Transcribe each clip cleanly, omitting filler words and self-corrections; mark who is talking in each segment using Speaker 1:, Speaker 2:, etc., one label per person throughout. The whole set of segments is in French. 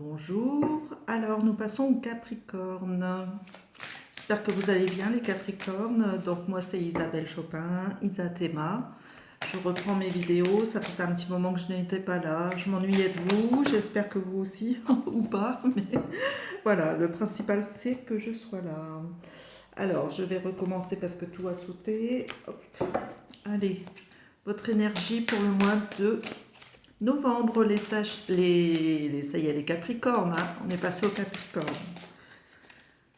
Speaker 1: Bonjour, alors nous passons au Capricorne. J'espère que vous allez bien les Capricornes. Donc moi c'est Isabelle Chopin, Isathéma. Je reprends mes vidéos, ça faisait un petit moment que je n'étais pas là. Je m'ennuyais de vous, j'espère que vous aussi, ou pas. Mais voilà, le principal c'est que je sois là. Alors je vais recommencer parce que tout a sauté. Hop. Allez, votre énergie pour le mois de novembre, ça y est, les Capricornes, hein. On est passé aux Capricornes.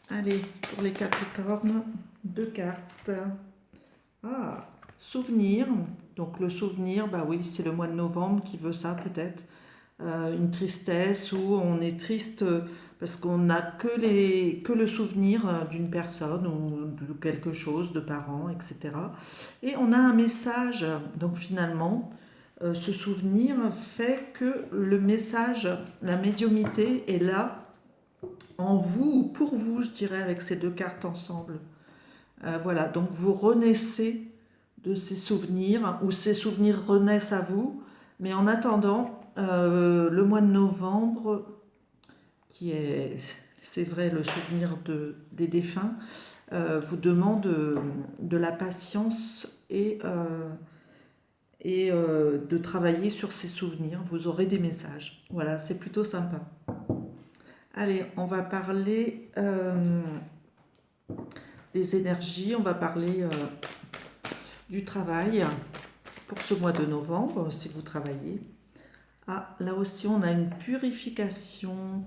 Speaker 1: Allez, pour les Capricornes, 2 cartes. Ah, souvenir. Donc le souvenir, bah oui, c'est le mois de novembre qui veut ça peut-être. Une tristesse où on est triste parce qu'on n'a que le souvenir d'une personne ou de quelque chose, de parents, etc. Et on a un message. Donc finalement, ce souvenir fait que le message, la médiumnité est là en vous ou pour vous, je dirais, avec ces 2 cartes ensemble. Voilà, donc vous renaissez de ces souvenirs ou ces souvenirs renaissent à vous. Mais en attendant, le mois de novembre, qui est, c'est vrai, le souvenir des défunts, vous demande de la patience et de travailler sur ces souvenirs. Vous aurez des messages. Voilà, c'est plutôt sympa. Allez, on va parler des énergies, on va parler du travail pour ce mois de novembre, si vous travaillez. Ah, là aussi, on a une purification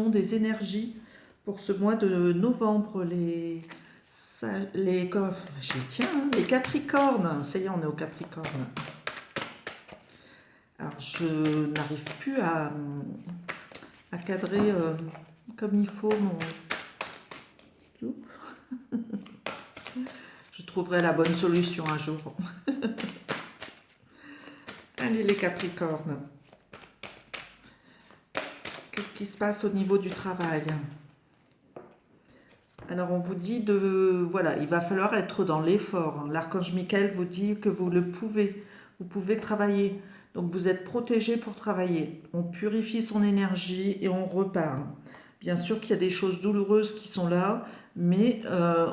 Speaker 1: des énergies pour ce mois de novembre. Les Capricornes, ça y est, on est au Capricorne. Alors, je n'arrive plus à cadrer comme il faut mon... Je trouverai la bonne solution un jour. Allez les Capricornes. Qu'est-ce qui se passe au niveau du travail? Alors on vous dit voilà, il va falloir être dans l'effort. L'archange Michael vous dit que vous le pouvez. Vous pouvez travailler. Donc vous êtes protégé pour travailler. On purifie son énergie et on repart. Bien sûr qu'il y a des choses douloureuses qui sont là, mais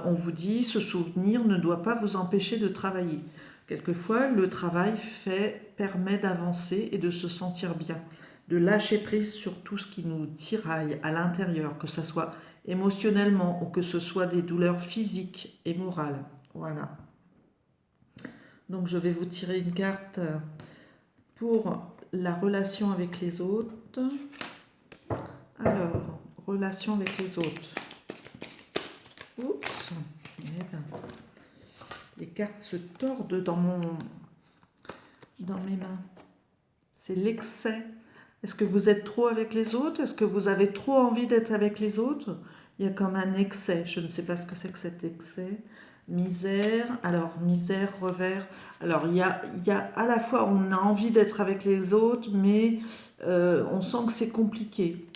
Speaker 1: on vous dit ce souvenir ne doit pas vous empêcher de travailler. Quelquefois, le travail permet d'avancer et de se sentir bien, de lâcher prise sur tout ce qui nous tiraille à l'intérieur, que ce soit émotionnellement ou que ce soit des douleurs physiques et morales. Voilà. Donc je vais vous tirer une carte pour la relation avec les autres. Alors, relation avec les autres. Oups. Eh ben, les cartes se tordent dans mes mains. C'est l'excès. Est-ce que vous êtes trop avec les autres? Est-ce que vous avez trop envie d'être avec les autres? Il y a comme un excès. Je ne sais pas ce que c'est que cet excès. Misère. Alors, misère, revers. Alors, il y a à la fois, on a envie d'être avec les autres, mais on sent que c'est compliqué.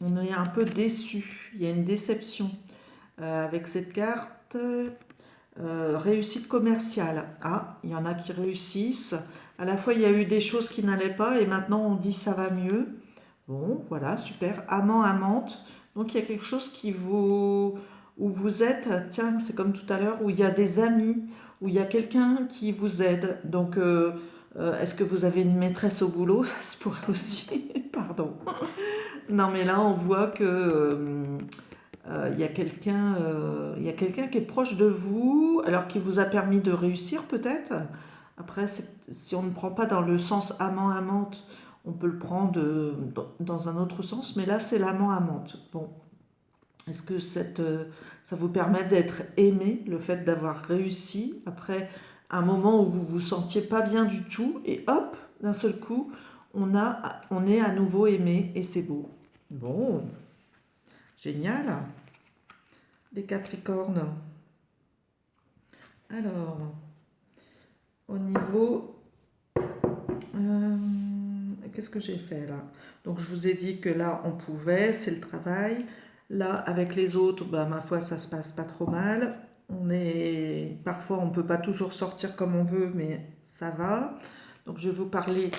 Speaker 1: On est un peu déçu. Il y a une déception. Avec cette carte, réussite commerciale. Ah, il y en a qui réussissent. À la fois, il y a eu des choses qui n'allaient pas et maintenant on dit ça va mieux. Bon, voilà, super. Amant, amante. Donc il y a quelque chose où vous êtes, tiens, c'est comme tout à l'heure, où il y a des amis, où il y a quelqu'un qui vous aide. Donc, est-ce que vous avez une maîtresse au boulot? Ça se pourrait aussi. Pardon. Non, mais là, on voit que il y a quelqu'un qui est proche de vous, alors qui vous a permis de réussir peut-être. Après, si on ne prend pas dans le sens amant-amante, on peut le prendre dans un autre sens, mais là, c'est l'amant-amante. Bon, est-ce que ça vous permet d'être aimé, le fait d'avoir réussi, après un moment où vous vous sentiez pas bien du tout, et hop, d'un seul coup, on est à nouveau aimé, et c'est beau. Bon, génial. Les Capricornes. Alors, au niveau... qu'est-ce que j'ai fait là? Donc je vous ai dit que là, on pouvait, c'est le travail. Là, avec les autres, bah, ma foi, ça se passe pas trop mal. Parfois, on peut pas toujours sortir comme on veut, mais ça va. Donc je vais vous parler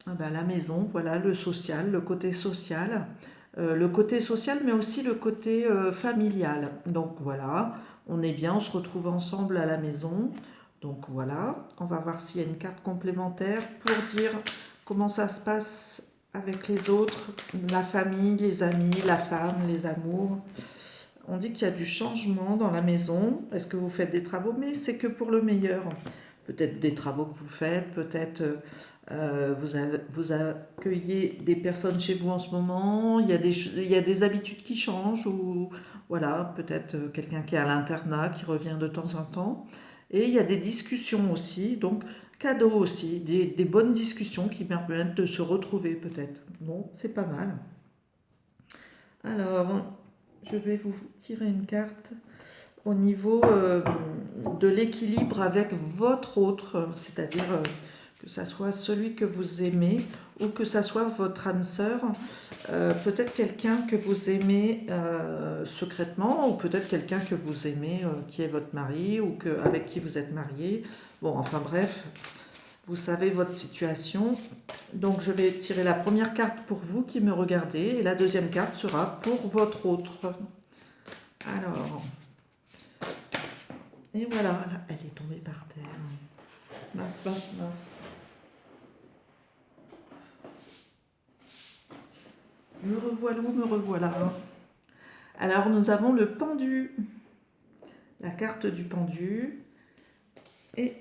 Speaker 1: Ah ben, la maison, voilà, le social, le côté social, mais aussi le côté familial. Donc voilà, on est bien, on se retrouve ensemble à la maison. Donc voilà, on va voir s'il y a une carte complémentaire pour dire comment ça se passe avec les autres, la famille, les amis, la femme, les amours. On dit qu'il y a du changement dans la maison. Est-ce que vous faites des travaux? Mais c'est que pour le meilleur. Peut-être des travaux que vous faites, peut-être vous accueillez des personnes chez vous en ce moment, il y a des habitudes qui changent, ou voilà, peut-être quelqu'un qui est à l'internat, qui revient de temps en temps. Et il y a des discussions aussi, donc cadeaux aussi, des bonnes discussions qui permettent de se retrouver peut-être. Bon, c'est pas mal. Alors, je vais vous tirer une carte au niveau de l'équilibre avec votre autre, c'est-à-dire que ça soit celui que vous aimez ou que ça soit votre âme sœur, peut-être quelqu'un que vous aimez secrètement, ou peut-être quelqu'un que vous aimez qui est votre mari, ou avec qui vous êtes marié. Bon, enfin bref, vous savez votre situation. Donc je vais tirer la première carte pour vous qui me regardez, et la deuxième carte sera pour votre autre. Alors, et voilà, elle est tombée par terre. Mince, mince, mince. Me revoilà, me revoilà. Alors nous avons le pendu, la carte du pendu, et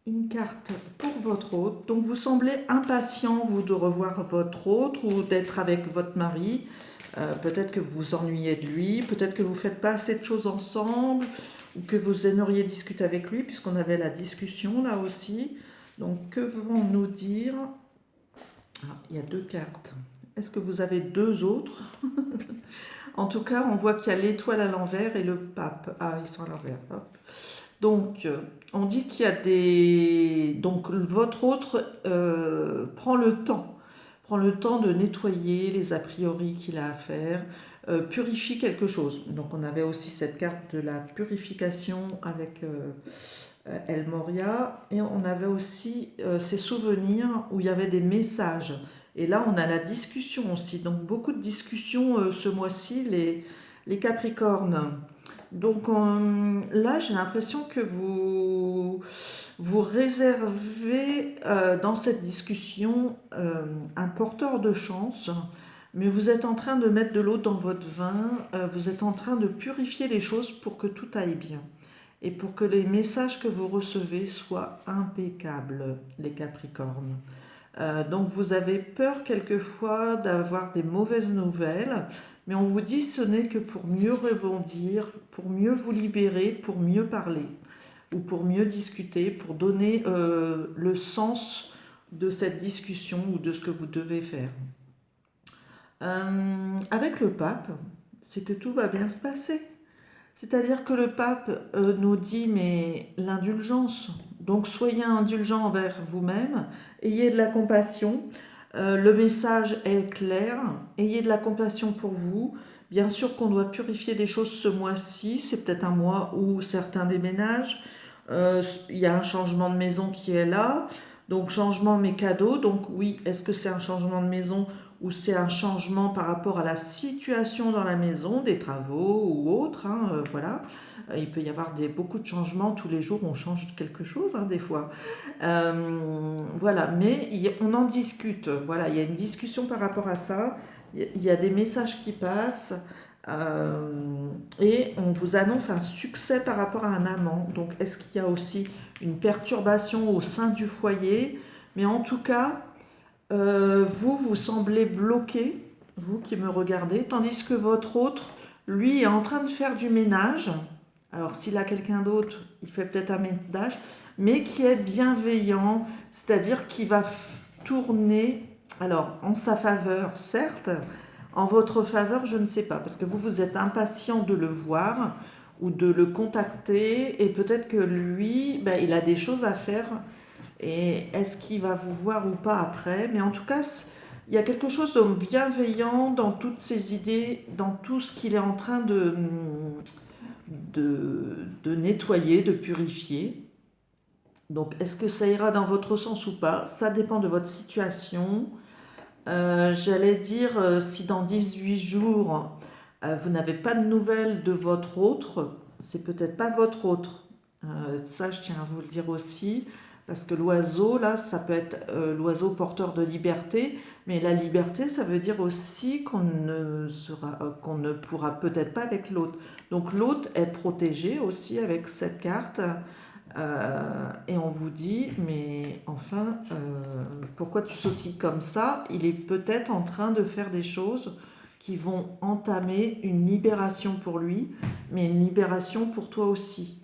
Speaker 1: une carte pour votre hôte. Donc vous semblez impatient, vous, de revoir votre hôte ou d'être avec votre mari. Peut-être que vous vous ennuyez de lui, peut-être que vous ne faites pas assez de choses ensemble, ou que vous aimeriez discuter avec lui, puisqu'on avait la discussion là aussi. Donc que vont nous dire... Ah, il y a deux cartes. Est-ce que vous avez deux autres? En tout cas, on voit qu'il y a l'étoile à l'envers et le pape. Ah, ils sont à l'envers. Hop. Donc, on dit qu'il y a des... Donc, votre autre prend le temps de nettoyer les a priori qu'il a à faire, purifie quelque chose. Donc, on avait aussi cette carte de la purification avec El Moria, et on avait aussi ces souvenirs où il y avait des messages. Et là, on a la discussion aussi. Donc, beaucoup de discussions ce mois-ci, les Capricornes. Donc là, j'ai l'impression que vous réservez dans cette discussion un porteur de chance, mais vous êtes en train de mettre de l'eau dans votre vin, vous êtes en train de purifier les choses pour que tout aille bien et pour que les messages que vous recevez soient impeccables, les Capricornes. Donc vous avez peur quelquefois d'avoir des mauvaises nouvelles, mais on vous dit ce n'est que pour mieux rebondir, pour mieux vous libérer, pour mieux parler, ou pour mieux discuter, pour donner le sens de cette discussion ou de ce que vous devez faire. Avec le pape, c'est que tout va bien se passer. C'est-à-dire que le pape nous dit, mais l'indulgence, donc soyez indulgent envers vous-même, ayez de la compassion, le message est clair, ayez de la compassion pour vous. Bien sûr qu'on doit purifier des choses ce mois-ci, c'est peut-être un mois où certains déménagent, il y a un changement de maison qui est là, donc changement mais cadeau, donc oui, est-ce que c'est un changement de maison ou c'est un changement par rapport à la situation dans la maison, des travaux ou autres, hein, voilà. Il peut y avoir beaucoup de changements, tous les jours on change quelque chose, hein, des fois. Voilà, mais on en discute, voilà, il y a une discussion par rapport à ça, il y a des messages qui passent, et on vous annonce un succès par rapport à un amant. Donc est-ce qu'il y a aussi une perturbation au sein du foyer? Mais en tout cas, vous semblez bloqué, vous qui me regardez, tandis que votre autre, lui, est en train de faire du ménage. Alors, s'il a quelqu'un d'autre, il fait peut-être un ménage, mais qui est bienveillant, c'est-à-dire qui va tourner, alors, en sa faveur, certes, en votre faveur, je ne sais pas, parce que vous êtes impatient de le voir ou de le contacter, et peut-être que lui, ben, il a des choses à faire. Et est-ce qu'il va vous voir ou pas après? Mais en tout cas, il y a quelque chose de bienveillant dans toutes ses idées, dans tout ce qu'il est en train de nettoyer, de purifier. Donc, est-ce que ça ira dans votre sens ou pas? Ça dépend de votre situation. J'allais dire, si dans 18 jours, vous n'avez pas de nouvelles de votre autre, c'est peut-être pas votre autre. Ça, je tiens à vous le dire aussi, parce que l'oiseau, là, ça peut être l'oiseau porteur de liberté, mais la liberté, ça veut dire aussi qu'on ne pourra peut-être pas avec l'autre. Donc l'autre est protégé aussi avec cette carte. Et on vous dit, mais enfin, pourquoi tu sautilles comme ça? Il est peut-être en train de faire des choses qui vont entamer une libération pour lui, mais une libération pour toi aussi.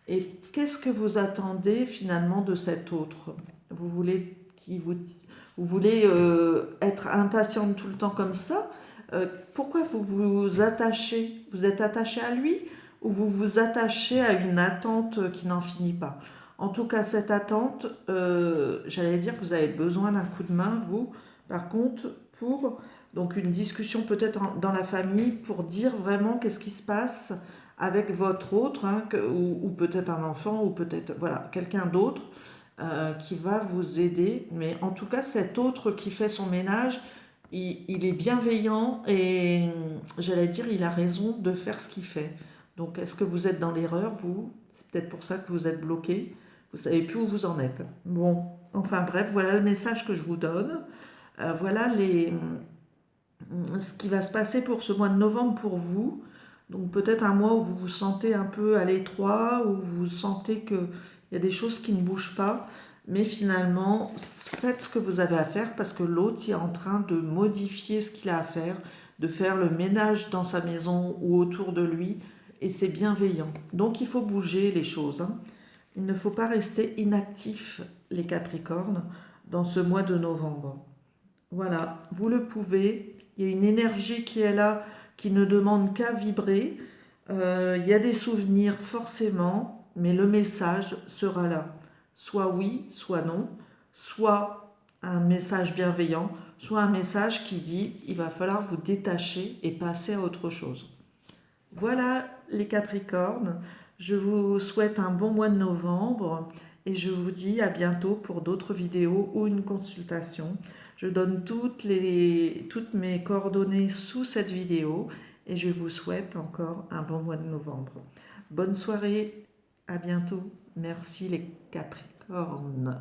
Speaker 1: Et qu'est-ce que vous attendez finalement de cet autre? Vous voulez vous voulez être impatiente tout le temps comme ça? Pourquoi vous vous attachez? Vous êtes attaché à lui ou vous vous attachez à une attente qui n'en finit pas? En tout cas, cette attente, j'allais dire, vous avez besoin d'un coup de main, vous, par contre, pour donc une discussion peut-être dans la famille pour dire vraiment qu'est-ce qui se passe avec votre autre, hein, ou peut-être un enfant, ou peut-être voilà, quelqu'un d'autre qui va vous aider. Mais en tout cas, cet autre qui fait son ménage, il est bienveillant et j'allais dire, il a raison de faire ce qu'il fait. Donc, est-ce que vous êtes dans l'erreur, vous? C'est peut-être pour ça que vous êtes bloqué. Vous savez plus où vous en êtes. Bon, enfin bref, voilà le message que je vous donne. Voilà ce qui va se passer pour ce mois de novembre pour vous. Donc peut-être un mois où vous vous sentez un peu à l'étroit, où vous sentez qu'il y a des choses qui ne bougent pas, mais finalement, faites ce que vous avez à faire parce que l'autre est en train de modifier ce qu'il a à faire, de faire le ménage dans sa maison ou autour de lui, et c'est bienveillant. Donc il faut bouger les choses, hein. Il ne faut pas rester inactif, les Capricornes, dans ce mois de novembre. Voilà, vous le pouvez. Il y a une énergie qui est là, qui ne demande qu'à vibrer. Il y a des souvenirs forcément, mais le message sera là. Soit oui, soit non. Soit un message bienveillant, soit un message qui dit il va falloir vous détacher et passer à autre chose. Voilà les Capricornes, je vous souhaite un bon mois de novembre et je vous dis à bientôt pour d'autres vidéos ou une consultation. Je donne toutes mes coordonnées sous cette vidéo et je vous souhaite encore un bon mois de novembre. Bonne soirée, à bientôt. Merci les Capricornes.